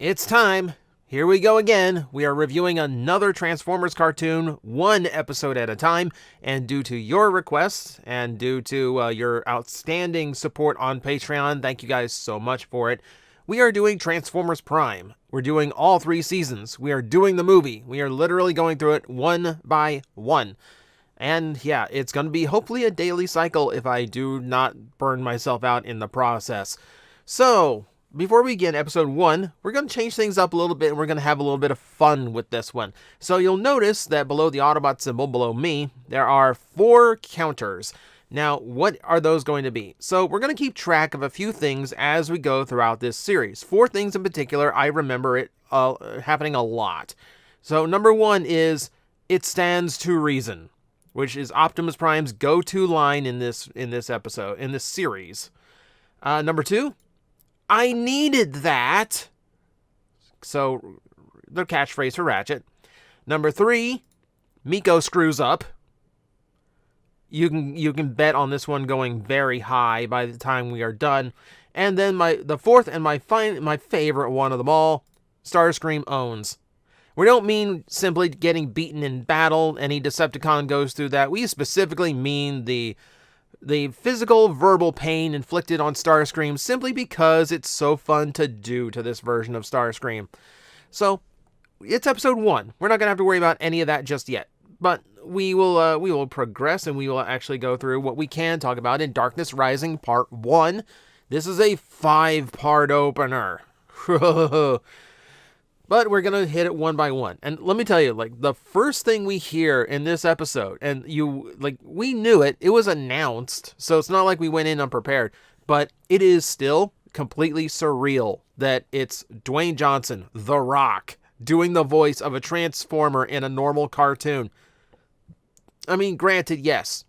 It's time. Here we go again. We are reviewing another Transformers cartoon, one episode at a time, and due to your requests and due to your outstanding support on Patreon, thank you guys so much for it, we are doing Transformers Prime. We're doing all 3 seasons. We are doing the movie. We are literally going through it one by one. And yeah, it's going to be hopefully a daily cycle if I do not burn myself out in the process. So, before we begin episode 1, we're going to change things up a little bit and we're going to have a little bit of fun with this one. So you'll notice that below the Autobot symbol, below me, there are 4 counters. Now, what are those going to be? So we're going to keep track of a few things as we go throughout this series. 4 things in particular, I remember it happening a lot. So number 1 is, it stands to reason, which is Optimus Prime's go-to line in this episode, in this series. Number 2, I needed that. So, the catchphrase for Ratchet. Number 3, Miko screws up. You can bet on this one going very high by the time we are done. And then the 4th and my favorite one of them all, Starscream owns. We don't mean simply getting beaten in battle. Any Decepticon goes through that. We specifically mean the physical, verbal pain inflicted on Starscream simply because it's so fun to do to this version of Starscream. So, it's episode 1. We're not going to have to worry about any of that just yet. But we will progress and we will actually go through what we can talk about in Darkness Rising Part 1. This is a 5-part opener. But we're going to hit it one by one. And let me tell you, the first thing we hear in this episode, and we knew it. It was announced, so it's not like we went in unprepared. But it is still completely surreal that it's Dwayne Johnson, The Rock, doing the voice of a Transformer in a normal cartoon. I mean, granted, yes.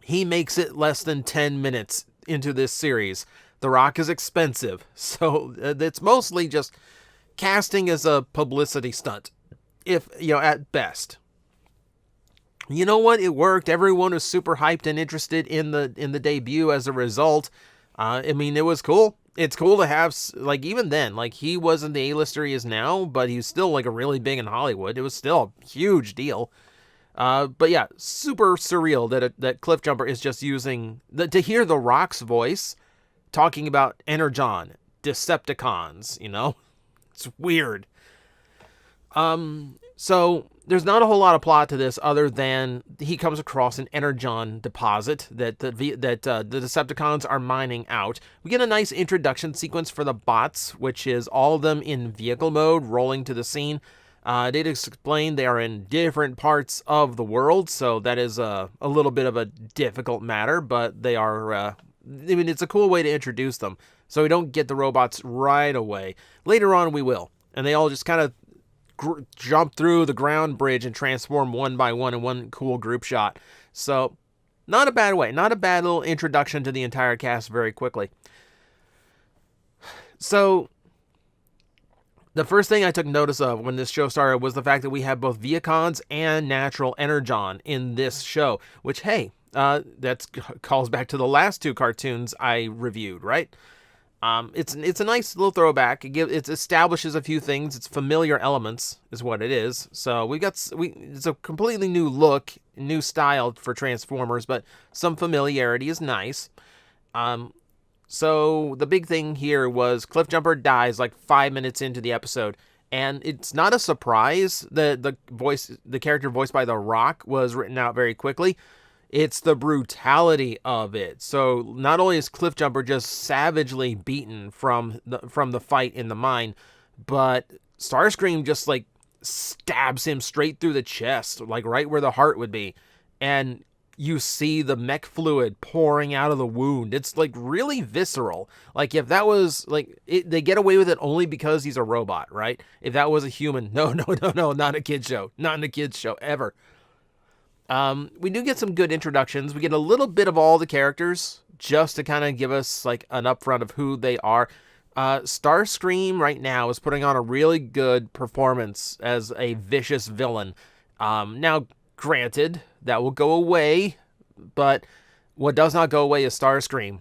He makes it less than 10 minutes into this series. The Rock is expensive, so it's mostly just casting as a publicity stunt, if at best. You know what? It worked. Everyone was super hyped and interested in the debut as a result. I mean, it was cool. It's cool to have, even then, he wasn't the A-lister he is now, but he's still a really big in Hollywood. It was still a huge deal. But yeah, super surreal that Cliffjumper is just using to hear The Rock's voice talking about Energon, Decepticons, It's weird. So there's not a whole lot of plot to this other than he comes across an Energon deposit that the Decepticons are mining out. We get a nice introduction sequence for the bots, which is all of them in vehicle mode rolling to the scene. They explain they are in different parts of the world, so that is a little bit of a difficult matter, but they are, it's a cool way to introduce them. So we don't get the robots right away. Later on we will. And they all just kind of jump through the ground bridge and transform one by one in one cool group shot. So, not a bad way. Not a bad little introduction to the entire cast very quickly. So, the first thing I took notice of when this show started was the fact that we have both Viacons and natural Energon in this show. Which, hey, that calls back to the last 2 cartoons I reviewed, right? It's a nice little throwback. It establishes a few things. It's familiar elements, is what it is. So it's a completely new look, new style for Transformers, but some familiarity is nice. So the big thing here was Cliffjumper dies 5 minutes into the episode, and it's not a surprise that the character voiced by The Rock was written out very quickly. It's the brutality of it. So not only is Cliffjumper just savagely beaten from the fight in the mine, but Starscream just stabs him straight through the chest, right where the heart would be. And you see the mech fluid pouring out of the wound. It's really visceral. If that was they get away with it only because he's a robot, right? If that was a human, no, not a kid's show. Not in a kid's show ever. We do get some good introductions. We get a little bit of all the characters just to kind of give us an upfront of who they are. Starscream right now is putting on a really good performance as a vicious villain. Now, granted, that will go away, but what does not go away is Starscream.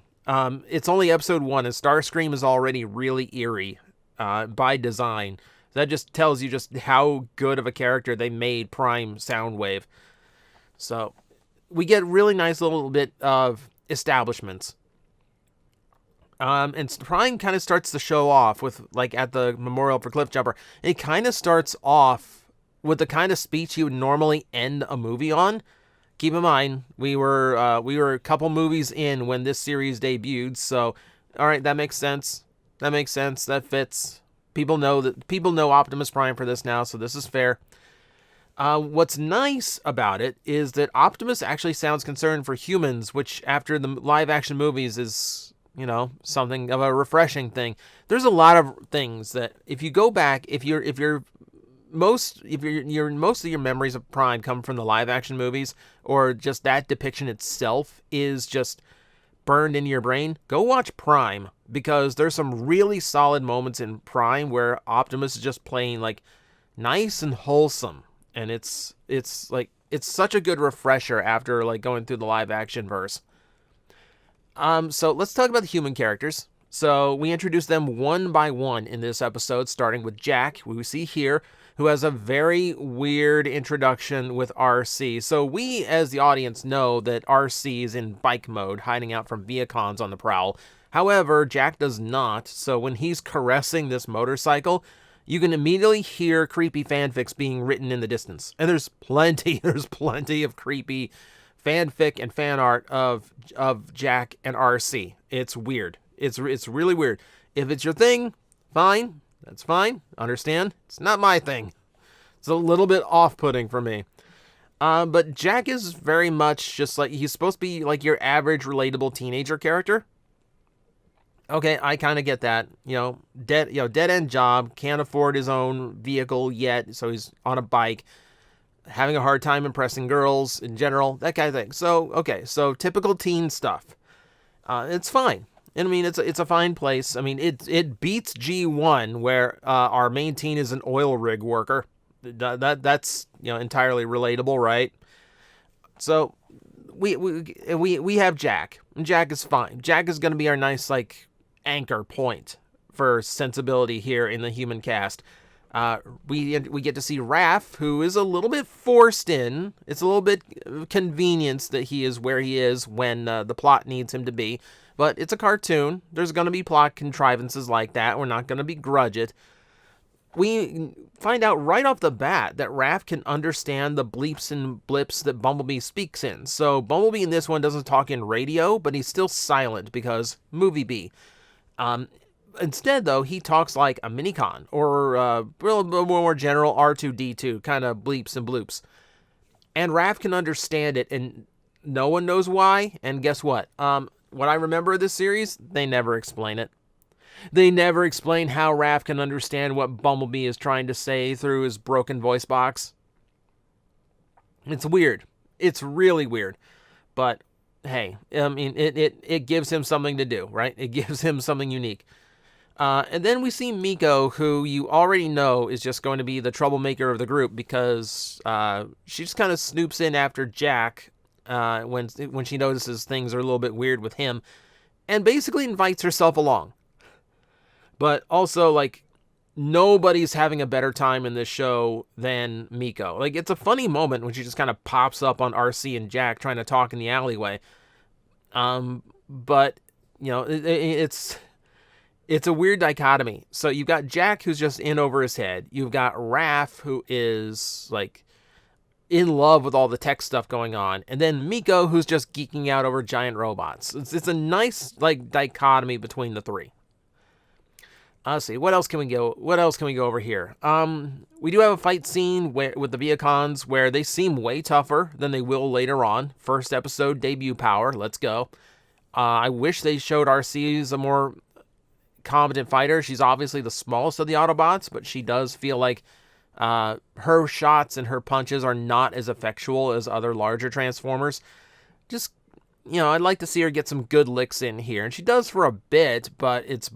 It's only episode 1, and Starscream is already really eerie. by design. That just tells you just how good of a character they made Prime Soundwave. So we get really nice little bit of establishments. And Prime kind of starts the show off with, like, at the memorial for Cliffjumper. It kind of starts off with the kind of speech you would normally end a movie on. Keep in mind, we were a couple movies in when this series debuted, so all right, that makes sense. That makes sense. That fits. People know Optimus Prime for this now, so this is fair. What's nice about it is that Optimus actually sounds concerned for humans, which after the live action movies is, something of a refreshing thing. There's a lot of things that if you go back, if most of your memories of Prime come from the live action movies, or just that depiction itself is just burned into your brain, go watch Prime, because there's some really solid moments in Prime where Optimus is just playing like nice and wholesome, and it's such a good refresher after like going through the live action verse. So let's talk about the human characters. So we introduce them one by one in this episode, starting with Jack, who we see here, who has a very weird introduction with RC. So we, as the audience, know that RC is in bike mode, hiding out from Viacons on the prowl. However, Jack does not, so when he's caressing this motorcycle, you can immediately hear creepy fanfics being written in the distance. And there's plenty of creepy fanfic and fan art of Jack and RC. It's weird. It's really weird. If it's your thing, fine. That's fine. Understand? It's not my thing. It's a little bit off-putting for me. But Jack is very much just like, he's supposed to be like your average relatable teenager character. Okay, I kind of get that. Dead-end job, can't afford his own vehicle yet, so he's on a bike, having a hard time impressing girls in general, that kind of thing. So typical teen stuff. It's fine. And I mean, it's a fine place. I mean, it beats G1, where our main teen is an oil rig worker. That's entirely relatable, right? So we have Jack, and Jack is fine. Jack is going to be our nice like anchor point for sensibility here in the human cast. We get to see Raph, who is a little bit forced in. It's a little bit convenience that he is where he is when the plot needs him to be. But it's a cartoon. There's going to be plot contrivances like that. We're not going to begrudge it. We find out right off the bat that Raph can understand the bleeps and blips that Bumblebee speaks in. So Bumblebee in this one doesn't talk in radio, but he's still silent because movie bee. Instead, though, he talks like a Minicon, or a little bit more general R2-D2, kind of bleeps and bloops. And Raph can understand it, and no one knows why. And guess what? What I remember of this series, they never explain it. They never explain how Raph can understand what Bumblebee is trying to say through his broken voice box. It's weird. It's really weird. But, hey, I mean, it gives him something to do, right? It gives him something unique. And then we see Miko, who you already know is just going to be the troublemaker of the group, because she just kind of snoops in after Jack when she notices things are a little bit weird with him, and basically invites herself along. But also, like, nobody's having a better time in this show than Miko. Like, it's a funny moment when she just kind of pops up on RC and Jack trying to talk in the alleyway. But, it's a weird dichotomy. So you've got Jack, who's just in over his head. You've got Raph, who is, like, in love with all the tech stuff going on. And then Miko, who's just geeking out over giant robots. It's a nice, like, dichotomy between the three. Let's see, what else can we go over here? We do have a fight scene with the Viacons where they seem way tougher than they will later on. First episode, debut power. Let's go. I wish they showed RC as a more competent fighter. She's obviously the smallest of the Autobots, but she does feel like her shots and her punches are not as effectual as other larger Transformers. Just, I'd like to see her get some good licks in here. And she does for a bit, but it's,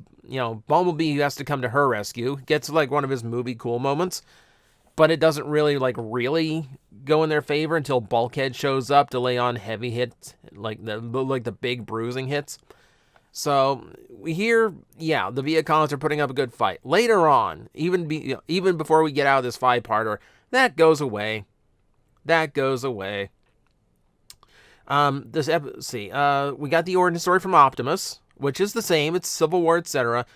Bumblebee who has to come to her rescue. Gets, like, one of his movie cool moments. But it doesn't really go in their favor until Bulkhead shows up to lay on heavy hits, like the big bruising hits. So we hear, yeah, the Viet Congs are putting up a good fight. Later on, even before we get out of this 5-parter, that goes away. That goes away. We got the origin story from Optimus, which is the same. It's Civil War, etc.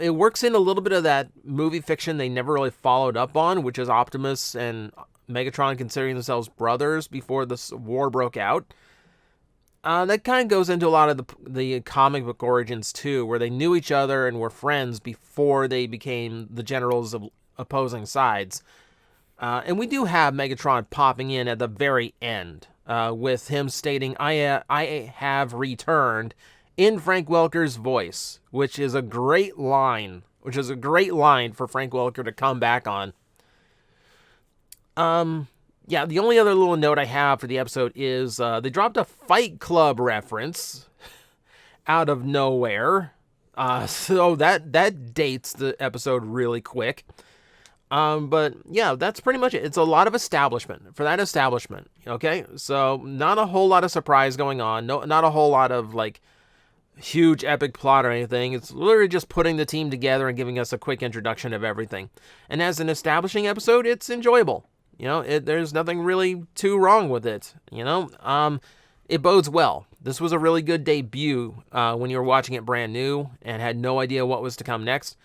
It works in a little bit of that movie fiction they never really followed up on, which is Optimus and Megatron considering themselves brothers before this war broke out. That kind of goes into a lot of the comic book origins too, where they knew each other and were friends before they became the generals of opposing sides. And we do have Megatron popping in at the very end, with him stating, I have returned, in Frank Welker's voice, which is a great line for Frank Welker to come back on. Yeah, the only other little note I have for the episode is they dropped a Fight Club reference out of nowhere. So that dates the episode really quick. But yeah, that's pretty much it. It's a lot of establishment for that establishment. Okay, so not a whole lot of surprise going on. No, not a whole lot of like huge epic plot or anything. It's literally just putting the team together and giving us a quick introduction of everything. And as an establishing episode, it's enjoyable. You know, there's nothing really too wrong with it. You know, it bodes well. This was a really good debut when you were watching it brand new and had no idea what was to come next.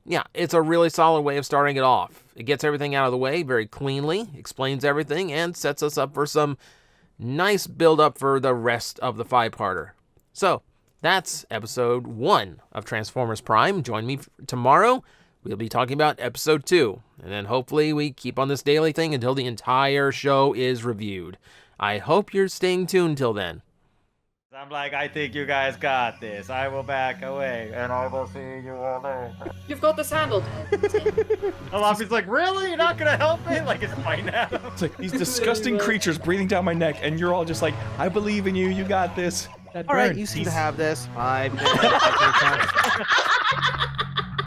Yeah, it's a really solid way of starting it off. It gets everything out of the way very cleanly, explains everything, and sets us up for some nice build-up for the rest of the 5-parter. So, that's episode 1 of Transformers Prime. Join me tomorrow. We'll be talking about episode 2. And then hopefully we keep on this daily thing until the entire show is reviewed. I hope you're staying tuned till then. I'm like, I think you guys got this. I will back away, and I will see you all later. You've got this handled. Alaffi's like, really? You're not gonna help me? Like, it's fine now. It's like these disgusting creatures breathing down my neck, and you're all just like, I believe in you. You got this. All right, you seem to have this. 5 minutes.